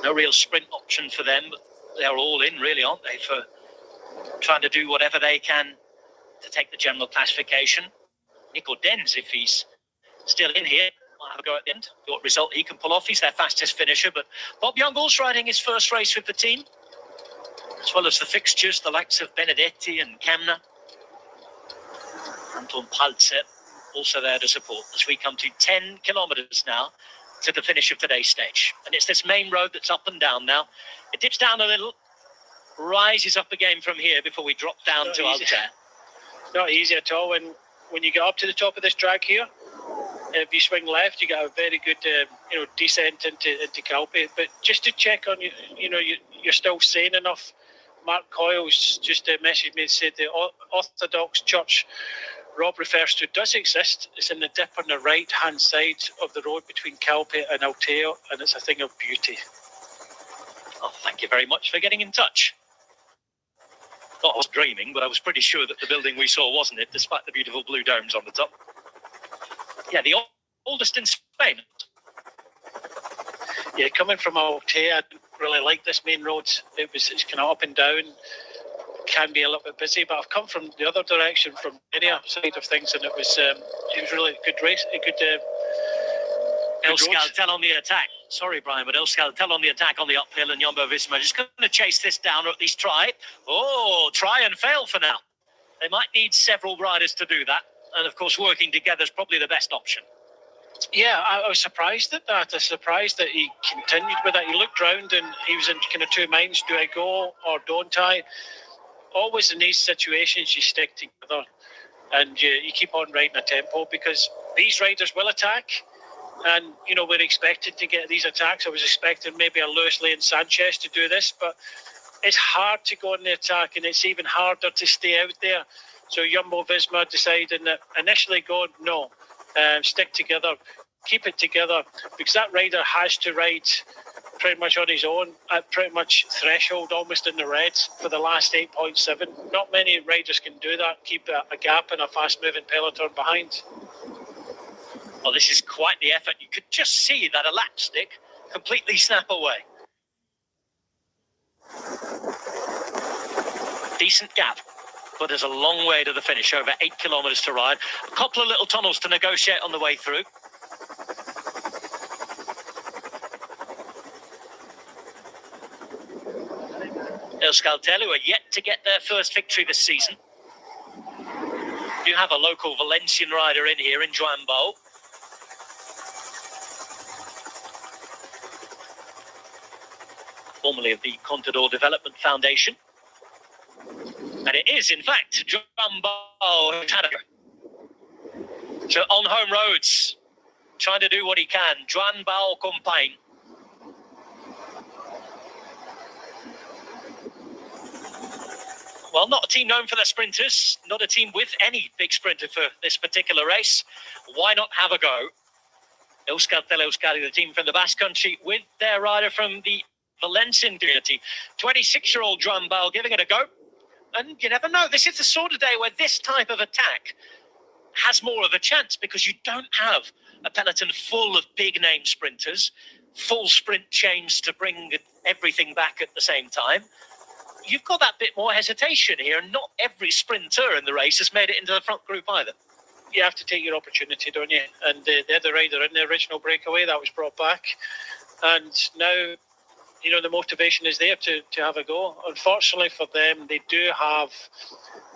No real sprint option for them, but they're all in, really, aren't they, for trying to do whatever they can to take the general classification. Nico Denz, if he's still in here, might have a go at the end. What result he can pull off. He's their fastest finisher, but Bob Youngall's riding his first race with the team, as well as the fixtures, the likes of Benedetti and Kemner. Anton Palzer also there to support as we come to 10 kilometres now to the finish of today's stage. And it's this main road that's up and down now. It dips down a little, rises up again from here before we drop down to Altair. Not easy at all. When you get up to the top of this drag here, if you swing left, you get a very good descent into Calpe. But just to check on you're still sane enough. Mark Coyle's just messaged me and said the Orthodox Church Rob refers to does exist. It's in the dip on the right hand side of the road between Calpe and Altair, and it's a thing of beauty. Oh, thank you very much for getting in touch. Thought I was dreaming, but I was pretty sure that the building we saw wasn't it, despite the beautiful blue domes on the top. Yeah, the oldest in Spain. Yeah, coming from Altair, I didn't really like this main road. It's kind of up and down, can be a little bit busy, but I've come from the other direction, from Guinea side of things, and it was really a good race, a good Euskaltel on the attack. Sorry, Brian, but Euskaltel on the attack on the uphill, and Jumbo Visma just going to chase this down, or at least try. Oh, try and fail for now. They might need several riders to do that, and of course working together is probably the best option. Yeah, I was surprised at that. I was surprised that he continued with that. He looked round and he was in kind of two minds. Do I go or don't I? Always in these situations, you stick together and you keep on riding a tempo, because these riders will attack. And, we're expected to get these attacks. I was expecting maybe a Lewis Lane Sanchez to do this, but it's hard to go on the attack, and it's even harder to stay out there. So Jumbo Visma deciding that initially no, stick together, keep it together, because that rider has to ride pretty much on his own at pretty much threshold, almost in the reds for the last 8.7. Not many riders can do that, keep a gap in a fast-moving peloton behind. Well, this is quite the effort. You could just see that elastic completely snap away. Decent gap, but there's a long way to the finish, over 8 kilometres to ride. A couple of little tunnels to negotiate on the way through. Euskaltel, who are yet to get their first victory this season. You have a local Valencian rider in here in Joan Bol. Formerly of the Contador Development Foundation. And it is, in fact, Joan Bol. So on home roads, trying to do what he can. Joan Bol Compagne. Well, not a team known for their sprinters, not a team with any big sprinter for this particular race. Why not have a go? Euskaltel Euskadi, the team from the Basque Country, with their rider from the Valencian community, 26-year-old Joan Bol, giving it a go. And you never know, this is the sort of day where this type of attack has more of a chance, because you don't have a peloton full of big-name sprinters, full sprint chains to bring everything back at the same time. You've got that bit more hesitation here, and not every sprinter in the race has made it into the front group either. You have to take your opportunity, don't you? And the other rider in the original breakaway, that was brought back. And now, the motivation is there to have a go. Unfortunately for them, they do have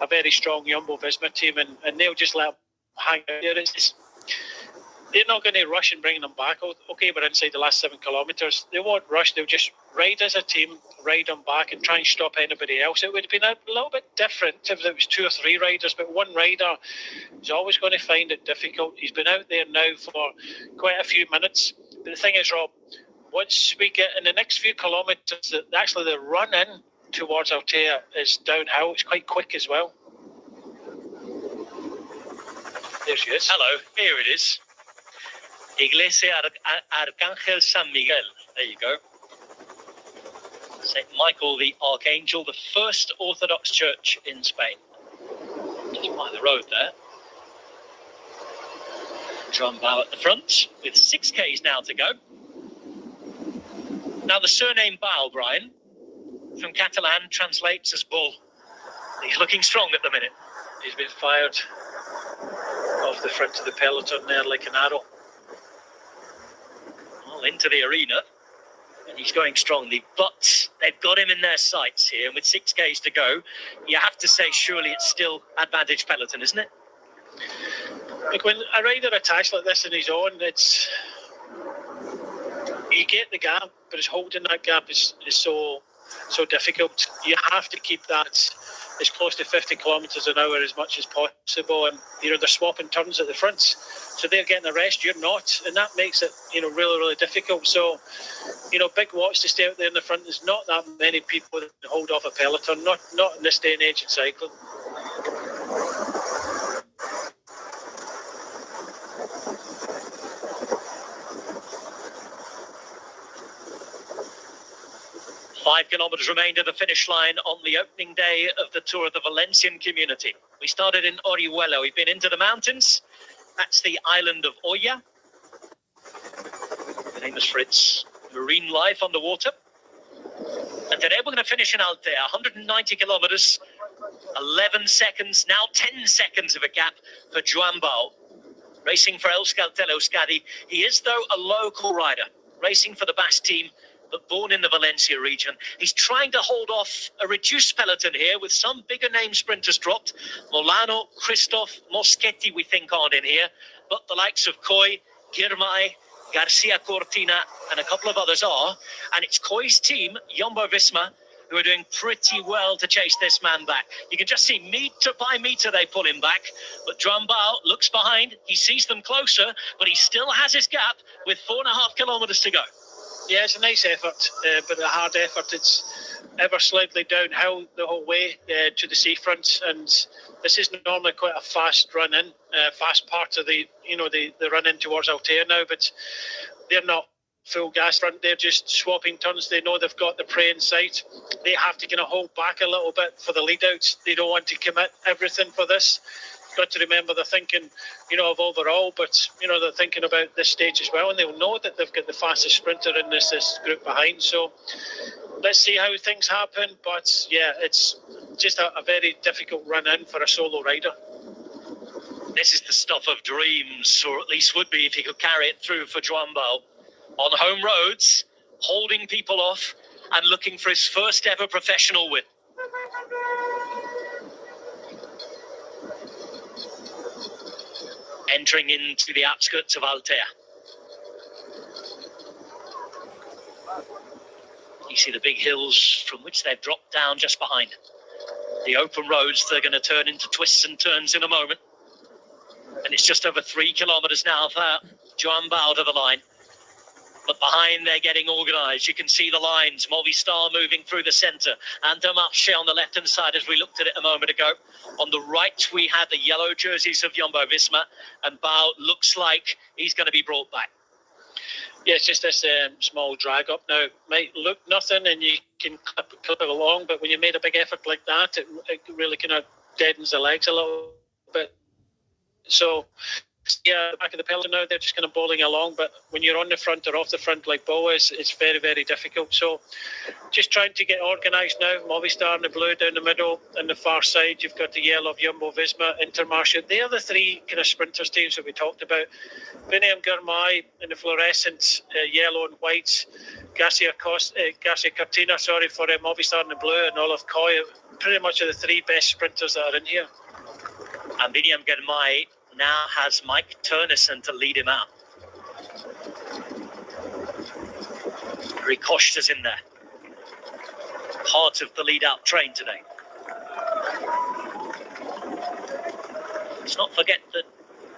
a very strong Jumbo Visma team, and they'll just let them hang out there. They're not going to rush and bring them back. Okay, we're inside the last 7 kilometres. They won't rush. They'll just ride as a team, ride them back and try and stop anybody else. It would have been a little bit different if there was 2 or 3 riders, but one rider is always going to find it difficult. He's been out there now for quite a few minutes. But the thing is, Rob, once we get in the next few kilometres, actually the run in towards Altair is downhill. It's quite quick as well. There she is. Hello, here it is. Iglesia Arcángel San Miguel. There you go. St. Michael the Archangel, the first Orthodox church in Spain. Just by the road there. Joan Bol at the front with 6 Ks now to go. Now, the surname Bao, Brian, from Catalan, translates as bull. He's looking strong at the minute. He's been fired off the front of the peloton there like an arrow. Well, into the arena. And he's going strongly, but they've got him in their sights here. And with 6Ks to go, you have to say surely it's still advantage peloton, isn't it? Like when a rider attacks like this in his own, it's... You get the gap, but it's holding that gap is so difficult. You have to keep that as close to 50 kilometres an hour as much as possible. And, they're swapping turns at the front. So they're getting a rest, you're not. And that makes it, really, really difficult. So, big watch to stay out there in the front. There's not that many people that hold off a peloton, not in this day and age in cycling. Five kilometres remain to the finish line on the opening day of the Tour of the Valencian Community. We started in Orihuela. We've been into the mountains. That's the island of Oya, famous for its marine life underwater. And today we're going to finish in Altea, 190 kilometres, 11 seconds, now 10 seconds of a gap for Joan Bao. Racing for Euskaltel Euskadi. He is, though, a local rider, racing for the Basque team, but born in the Valencia region. He's trying to hold off a reduced peloton here with some bigger name sprinters dropped. Molano, Christoph, Moschetti, we think, aren't in here. But the likes of Coy, Girmay, Garcia Cortina, and a couple of others are. And it's Coy's team, Jumbo-Visma, who are doing pretty well to chase this man back. You can just see metre by metre they pull him back. But Joan Bao looks behind. He sees them closer, but he still has his gap with 4.5 kilometres to go. Yeah, it's a nice effort, but a hard effort. It's ever slightly downhill the whole way to the seafront, and this is normally quite a fast run in, fast part of the run in towards Altea now, but they're not full gas front. They're just swapping turns. They know they've got the prey in sight. They have to kind of hold back a little bit for the lead outs. They don't want to commit everything for this. Got to remember they're thinking, of overall, but, they're thinking about this stage as well, and they'll know that they've got the fastest sprinter in this group behind. So let's see how things happen. But, yeah, it's just a very difficult run in for a solo rider. This is the stuff of dreams, or at least would be if he could carry it through for Joan Bao. On home roads, holding people off and looking for his first ever professional win. Entering into the outskirts of Altea. You see the big hills from which they've dropped down just behind. The open roads, they're going to turn into twists and turns in a moment. And it's just over 3 kilometres now for Joan Bao to the line. But behind, they're getting organised. You can see the lines. Movistar moving through the centre. And Marché on the left-hand side, as we looked at it a moment ago. On the right, we had the yellow jerseys of Jumbo-Visma. And Bao looks like he's going to be brought back. Yeah, it's just this small drag up now. Might look nothing and you can clip it along, but when you made a big effort like that, it really kind of deadens the legs a little bit. So, yeah, back of the peloton now, they're just kind of bowling along, but when you're on the front or off the front like Bo is, it's very, very difficult. So just trying to get organised now. Movistar in the blue down the middle, and the far side you've got the yellow of Jumbo-Visma, Intermarché. They are the three kind of sprinters teams that we talked about. Biniam Girmay in the fluorescent yellow and white, Garcia Cortina for Movistar in the blue, and Olaf Coy. Pretty much are the three best sprinters that are in here. And Biniam Girmay now has Mike Turnison to lead him out. Ricoche is in there. Part of the lead-out train today. Let's not forget that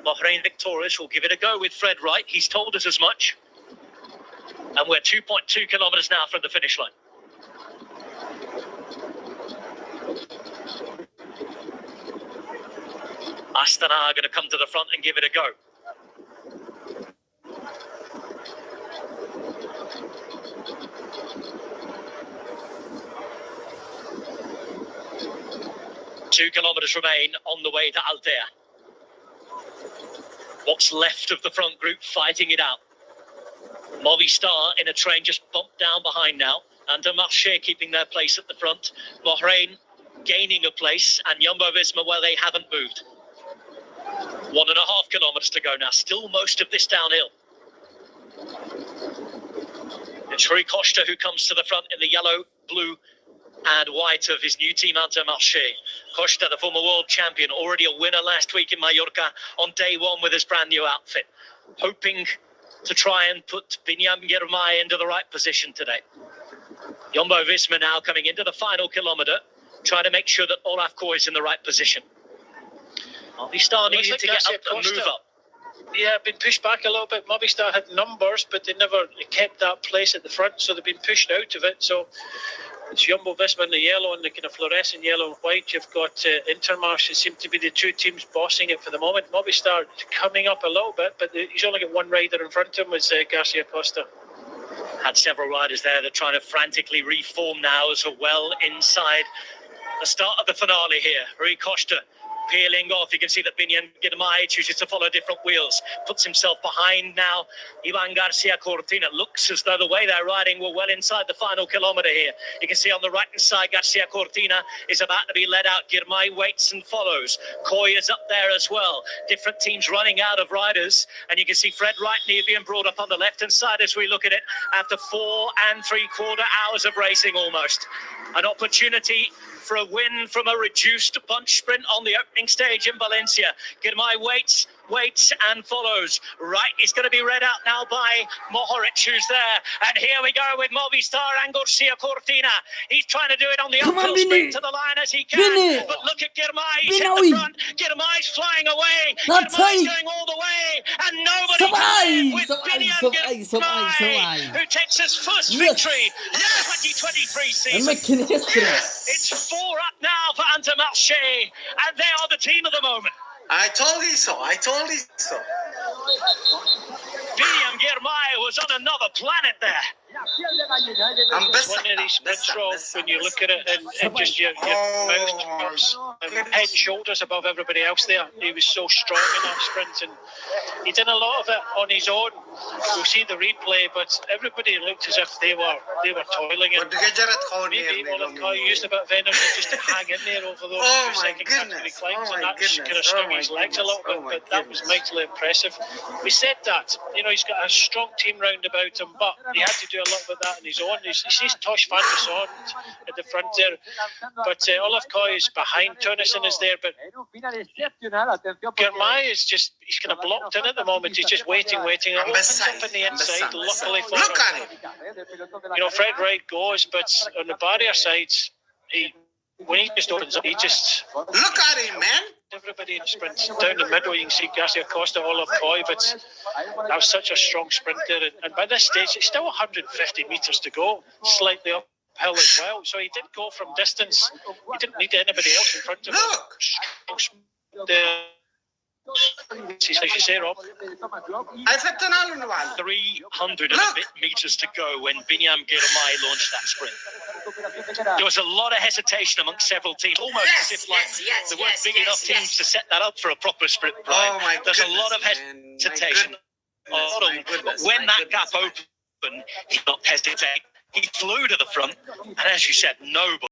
Bahrain Victorious will give it a go with Fred Wright. He's told us as much. And we're 2.2 kilometres now from the finish line. Astana are going to come to the front and give it a go. Two kilometres remain on the way to Altea. What's left of the front group fighting it out. Movistar in a train just bumped down behind now. And Marché keeping their place at the front. Bahrain gaining a place. And Jumbo-Visma, well, they haven't moved. 1.5 kilometers to go now. Still most of this downhill. It's Rui Costa who comes to the front in the yellow, blue and white of his new team, Marché. Costa, the former world champion, already a winner last week in Mallorca on day one with his brand new outfit. Hoping to try and put Binyam Girmay into the right position today. Jumbo-Visma now coming into the final kilometre, trying to make sure that Olaf Koy is in the right position. Movistar needed to get up and move up. Yeah, been pushed back a little bit. Movistar had numbers, but they never kept that place at the front, so they've been pushed out of it. So it's Jumbo-Visma in the yellow and the kind of fluorescent yellow and white. You've got Intermarché. It seem to be the two teams bossing it for the moment. Movistar coming up a little bit, but he's only got one rider in front of him, was Garcia Costa. Had several riders there that are trying to frantically reform now as well inside the start of the finale here. Rui Costa peeling off. You can see that Binyam Girmay chooses to follow different wheels. Puts himself behind now. Ivan Garcia Cortina. Looks as though the way they're riding were well inside the final kilometre here. You can see on the right hand side Garcia Cortina is about to be led out. Girmay waits and follows. Koy is up there as well. Different teams running out of riders. And you can see Fred Wrightley being brought up on the left hand side as we look at it after 4 3/4 hours of racing almost. An opportunity for a win from a reduced bunch sprint on the opening stage in Valencia. Girmay waits and follows. Right, he's going to be read out now by Mohoric, who's there. And here we go with Movistar and Garcia Cortina. He's trying to do it on the uphill sprint to the line as he can. But look at Girmay, he's in the front. Girmay's flying away. Girmay's going all the way. And nobody with Binyam Girmay, who takes his first victory of the 2023 season. It's 4 up now for Intermarché, and they are the team of the moment. I told you so. Binyam Girmay was on another planet there. It's one of these sprints, Rob, when you look at it and just your mouth drops and head and shoulders above everybody else there. He was so strong in that sprint, and he did a lot of it on his own. We'll see the replay, but everybody looked as if they were toiling. And maybe Olaf Koy used a bit of energy just to hang in there over those second category climbs, and that kind of stung his legs a little bit, but that was mightily impressive. We said that, he's got a strong team round about him, but he had to do a little bit of that on his own. He sees Tosh van der Sond at the front there, but Olaf Koy is behind. Turnison is there, but Girmay is just, he's kind of blocked in at the moment. He's just waiting. It opens up on the inside, luckily for him. Fred Wright goes, but on the barrier sides, when he just opens up, he just... Look at him, man! Everybody in the sprint. Down the middle, you can see Garcia Costa, Olaf Koy, but that was such a strong sprint there. And by this stage, it's still 150 metres to go, slightly uphill as well. So he did go from distance. He didn't need anybody else in front of him. Look! As you say, Rob. 300 and a bit metres to go when Binyam Girmay launched that sprint. There was a lot of hesitation amongst several teams, almost as if there weren't big enough teams to set that up for a proper sprint, Brian. There's a lot of hesitation. But when that gap opened, he did not hesitate. He flew to the front, and as you said, nobody